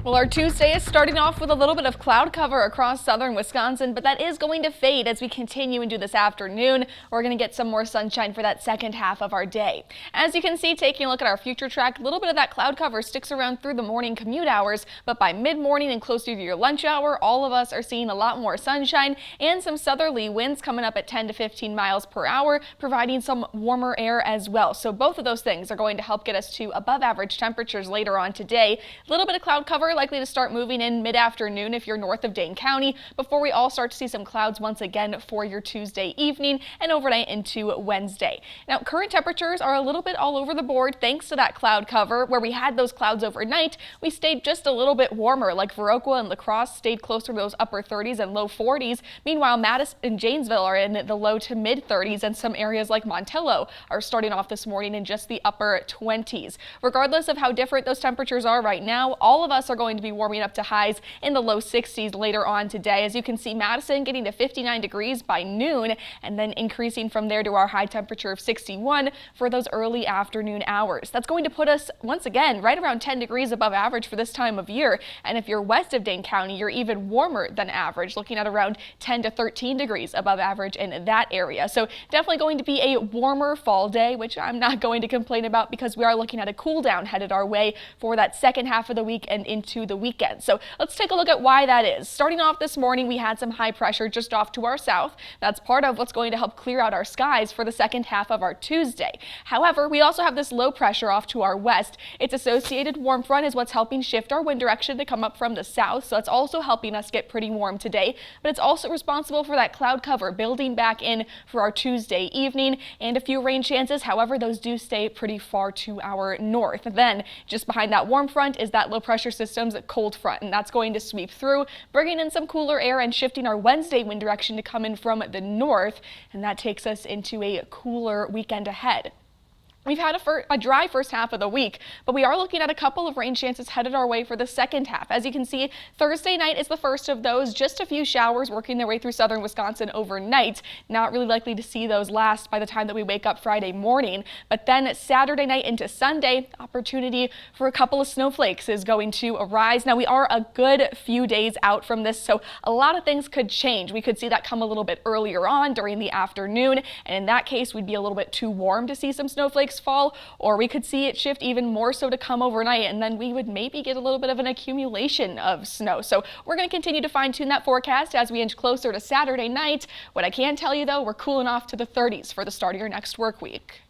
Well, our Tuesday is starting off with a little bit of cloud cover across southern Wisconsin, but that is going to fade as we continue into this afternoon. We're going to get some more sunshine for that second half of our day. As you can see, taking a look at our future track, a little bit of that cloud cover sticks around through the morning commute hours, but by mid-morning and closer to your lunch hour, all of us are seeing a lot more sunshine and some southerly winds coming up at 10 to 15 miles per hour, providing some warmer air as well. So both of those things are going to help get us to above average temperatures later on today. A little bit of cloud cover likely to start moving in mid-afternoon if you're north of Dane County before we all start to see some clouds once again for your Tuesday evening and overnight into Wednesday. Now, current temperatures are a little bit all over the board thanks to that cloud cover. Where we had those clouds overnight, we stayed just a little bit warmer, like Viroqua and La Crosse stayed closer to those upper 30s and low 40s. Meanwhile, Madison and Janesville are in the low to mid 30s, and some areas like Montello are starting off this morning in just the upper 20s. Regardless of how different those temperatures are right now, all of us are going to be warming up to highs in the low 60s later on today. As you can see, Madison getting to 59 degrees by noon and then increasing from there to our high temperature of 61 for those early afternoon hours. That's going to put us once again right around 10 degrees above average for this time of year. And if you're west of Dane County, you're even warmer than average, looking at around 10 to 13 degrees above average in that area. So definitely going to be a warmer fall day, which I'm not going to complain about because we are looking at a cool down headed our way for that second half of the week and into the weekend. So let's take a look at why that is. Starting off this morning, we had some high pressure just off to our south. That's part of what's going to help clear out our skies for the second half of our Tuesday. However, we also have this low pressure off to our west. Its associated warm front is what's helping shift our wind direction to come up from the south. So it's also helping us get pretty warm today, but it's also responsible for that cloud cover building back in for our Tuesday evening and a few rain chances. However, those do stay pretty far to our north. Then just behind that warm front is that low pressure system's cold front, and that's going to sweep through, bringing in some cooler air and shifting our Wednesday wind direction to come in from the north, and that takes us into a cooler weekend ahead. We've had a dry first half of the week, but we are looking at a couple of rain chances headed our way for the second half. As you can see, Thursday night is the first of those. Just a few showers working their way through southern Wisconsin overnight. Not really likely to see those last by the time that we wake up Friday morning. But then Saturday night into Sunday, opportunity for a couple of snowflakes is going to arise. Now, we are a good few days out from this, so a lot of things could change. We could see that come a little bit earlier on during the afternoon, and in that case, we'd be a little bit too warm to see some snowflakes fall, or we could see it shift even more so to come overnight, and then we would maybe get a little bit of an accumulation of snow. So we're going to continue to fine tune that forecast as we inch closer to Saturday night. What I can tell you though, we're cooling off to the 30s for the start of your next work week.